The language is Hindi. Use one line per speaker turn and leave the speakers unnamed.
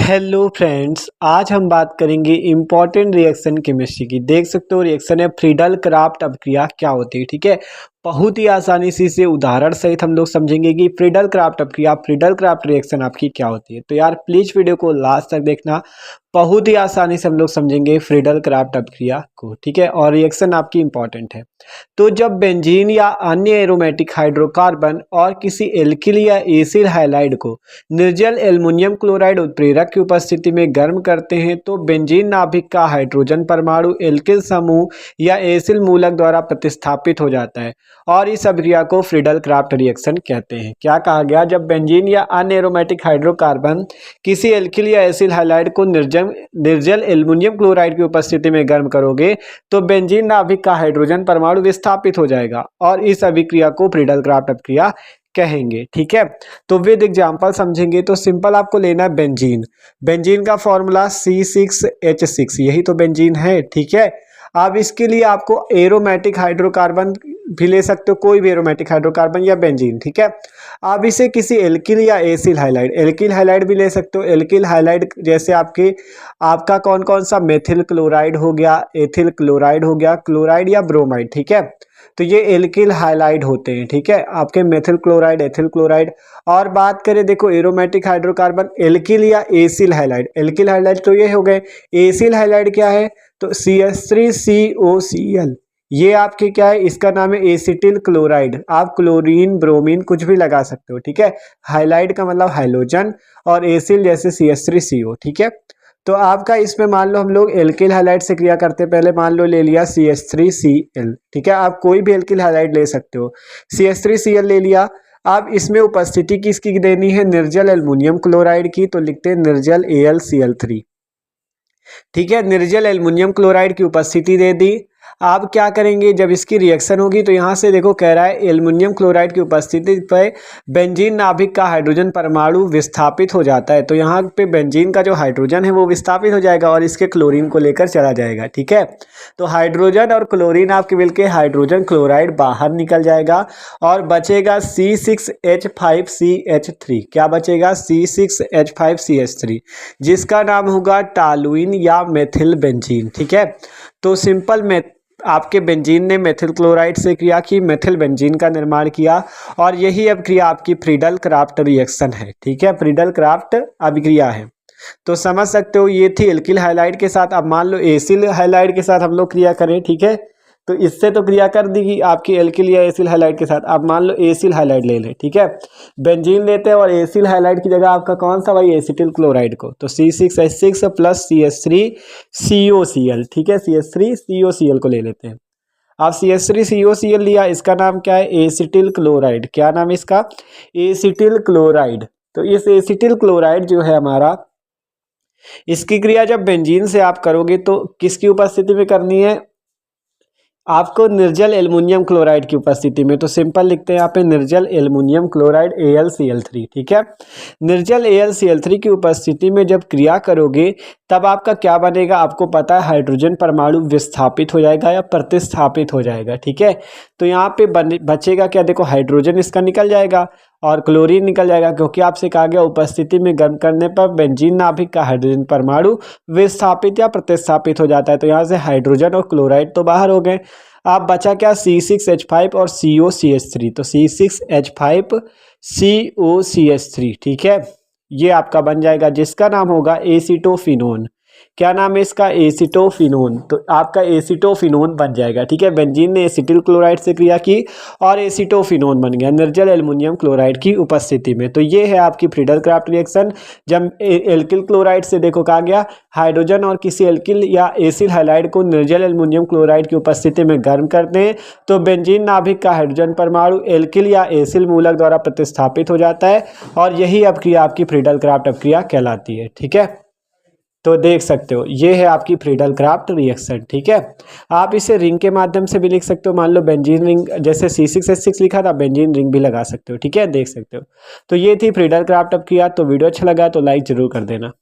हेलो फ्रेंड्स, आज हम बात करेंगे इम्पॉर्टेंट रिएक्शन केमिस्ट्री की। देख सकते हो रिएक्शन है फ्रीडल क्राफ्ट अपक्रिया क्या होती है। ठीक है, बहुत ही आसानी से इसे उदाहरण सहित हम लोग समझेंगे कि फ्रीडल क्राफ्ट अपक्रिया, फ्रीडल क्राफ्ट रिएक्शन आपकी क्या होती है। तो यार प्लीज वीडियो को लास्ट तक देखना, बहुत ही आसानी से हम लोग समझेंगे फ्रीडल क्राफ्ट अपक्रिया को। ठीक है, और रिएक्शन आपकी इंपॉर्टेंट है। तो जब बेंजीन या अन्य एरोमेटिक हाइड्रोकार्बन और किसी एल्किल या एसिल हाइलाइड को निर्जल एल्युमिनियम क्लोराइड उत्प्रेरक की उपस्थिति में गर्म करते हैं तो बेंजीन नाभिक का हाइड्रोजन परमाणु एल्किल समूह या एसिल मूलक द्वारा प्रतिस्थापित हो जाता है और इस अभिक्रिया को फ्रीडल क्राफ्ट रिएक्शन कहते हैं। क्या कहा गया? जब बेंजीन या अन्य एरोमेटिक हाइड्रोकार्बन किसी एल्किल या एसिल हाइलाइड को निर्जल एल्युमिनियम क्लोराइड की उपस्थिति में गर्म करोगे तो बेंजीन नाभिक का हाइड्रोजन परमाणु विस्थापित हो जाएगा और इस अभिक्रिया को फ्रीडल क्राफ्ट अभिक्रिया कहेंगे। ठीक है, तो विद एग्जांपल समझेंगे। तो सिंपल आपको लेना है बेंजीन। बेंजीन का फॉर्मूला C6H6, यही तो बेंजीन है। ठीक है, अब इसके लिए आपको एरोमेटिक हाइड्रोकार्बन भी ले सकते हो, कोई भी एरोमेटिक हाइड्रोकार्बन या बेंजीन। ठीक है, अब इसे किसी एल्किल या एसिल हाइलाइड, एल्किल हाइलाइड भी ले सकते हो। एल्किल हाइलाइड जैसे आपका कौन कौन सा, मेथिल क्लोराइड हो गया, एथिल क्लोराइड हो गया, क्लोराइड या ब्रोमाइड। ठीक है, तो ये एल्किल हाइलाइड होते हैं। ठीक है, आपके मेथिल क्लोराइड, एथिल क्लोराइड। और बात करें देखो एरोमेटिक हाइड्रोकार्बन एल्किल या एसिल हाइलाइड, एल्किल हाइलाइड तो ये हो गए। एसिल हाइलाइड क्या है? तो CH3COCl, ये आपके क्या है? इसका नाम है एसिटिल क्लोराइड। आप क्लोरीन ब्रोमीन कुछ भी लगा सकते हो। ठीक है, हाइलाइड का मतलब हाइलोजन और एसिल जैसे CH3CO। ठीक है, तो आपका इसमें मान लो हम लोग एल्किल हाइलाइड से क्रिया करते पहले मान लो ले लिया CH3Cl। ठीक है, आप कोई भी एल्किल हाइलाइड ले सकते हो। CH3Cl ले लिया। अब इसमें उपस्थिति किसकी देनी है? निर्जल एल्युमिनियम क्लोराइड की, तो लिखते हैं निर्जल AlCl3। ठीक है, निर्जल एल्युमिनियम क्लोराइड की उपस्थिति दे दी। आप क्या करेंगे जब इसकी रिएक्शन होगी? तो यहाँ से देखो कह रहा है एल्युमिनियम क्लोराइड की उपस्थिति पर बेंजीन नाभिक का हाइड्रोजन परमाणु विस्थापित हो जाता है। तो यहाँ पे बेंजीन का जो हाइड्रोजन है वो विस्थापित हो जाएगा और इसके क्लोरीन को लेकर चला जाएगा। ठीक है, तो हाइड्रोजन और क्लोरीन आपके मिलकर हाइड्रोजन क्लोराइड बाहर निकल जाएगा और बचेगा C6H5CH3। क्या बचेगा? C6H5CH3, जिसका नाम होगा टालुइन या मेथिल बेंजीन। ठीक है, तो सिंपल में आपके बेंजीन ने मेथिल क्लोराइड से क्रिया की, मेथिल बेंजीन का निर्माण किया और यही अभिक्रिया आपकी फ्रीडल क्राफ्ट रिएक्शन है। ठीक है, फ्रीडल क्राफ्ट अभिक्रिया है। तो समझ सकते हो ये थी एल्किल हाइलाइड के साथ। अब मान लो एसिल हाइलाइड के साथ हम लोग क्रिया करें। ठीक है, तो इससे तो क्रिया कर दी आपकी एल्किल या एसिल हाइलाइड के साथ। अब मान लो एसिल हाइलाइड ले लें। ठीक है, बेंजीन लेते हैं और एसिल हाइलाइड की जगह आपका कौन सा भाई? एसिटिल क्लोराइड को, तो C6H6 प्लस CH3COCl। ठीक है, CH3COCl को ले लेते हैं। अब CH3COCl लिया, इसका नाम क्या है? Acetyl chloride. क्या नाम है इसका? Acetyl chloride. तो इस एसिटिल क्लोराइड जो है हमारा, इसकी क्रिया जब बेंजीन से आप करोगे तो किसकी उपस्थिति में करनी है? आपको निर्जल एल्युमिनियम क्लोराइड की उपस्थिति में। तो सिंपल लिखते हैं यहाँ पे निर्जल एल्युमिनियम क्लोराइड AlCl3। ठीक है, निर्जल AlCl3 की उपस्थिति में जब क्रिया करोगे तब आपका क्या बनेगा? आपको पता है हाइड्रोजन परमाणु विस्थापित हो जाएगा या प्रतिस्थापित हो जाएगा। ठीक है, तो यहाँ पे बचेगा क्या? देखो हाइड्रोजन इसका निकल जाएगा और क्लोरीन निकल जाएगा, क्योंकि आपसे कहा गया उपस्थिति में गर्म करने पर बेंजीन नाभिक का हाइड्रोजन परमाणु विस्थापित या प्रतिस्थापित हो जाता है। तो यहाँ से हाइड्रोजन और क्लोराइड तो बाहर हो गए। अब बचा क्या? C6H5 और COCH3। तो C6H5COCH3। ठीक है, ये आपका बन जाएगा जिसका नाम होगा एसिटोफिनोन। क्या नाम है इसका? एसिटोफिनोन। तो आपका एसिटोफिनोन बन जाएगा। ठीक है, बेंजीन ने एसिटिल क्लोराइड से क्रिया की और एसिटोफिनोन बन गया निर्जल एल्युमिनियम क्लोराइड की उपस्थिति में। तो ये है आपकी फ्रीडल क्राफ्ट रिएक्शन। जब एल्किल क्लोराइड से देखो कहा गया हाइड्रोजन और किसी एल्किल या एसिल हाइलाइड को निर्जल एल्युमिनियम क्लोराइड की उपस्थिति में गर्म करते हैं तो बेंजीन नाभिक का हाइड्रोजन परमाणु एल्किल या एसिल मूलक द्वारा प्रतिस्थापित हो जाता है और यही अभिक्रिया आपकी फ्रीडल क्राफ्ट अभिक्रिया कहलाती है। ठीक है, तो देख सकते हो ये है आपकी फ्रीडल क्राफ्ट रिएक्शन। ठीक है, आप इसे रिंग के माध्यम से भी लिख सकते हो। मान लो बेंजीन रिंग, जैसे C6H6 लिखा था, बेंजीन रिंग भी लगा सकते हो। ठीक है, देख सकते हो। तो ये थी फ्रीडल क्राफ्ट अभिक्रिया। तो वीडियो अच्छा लगा तो लाइक जरूर कर देना।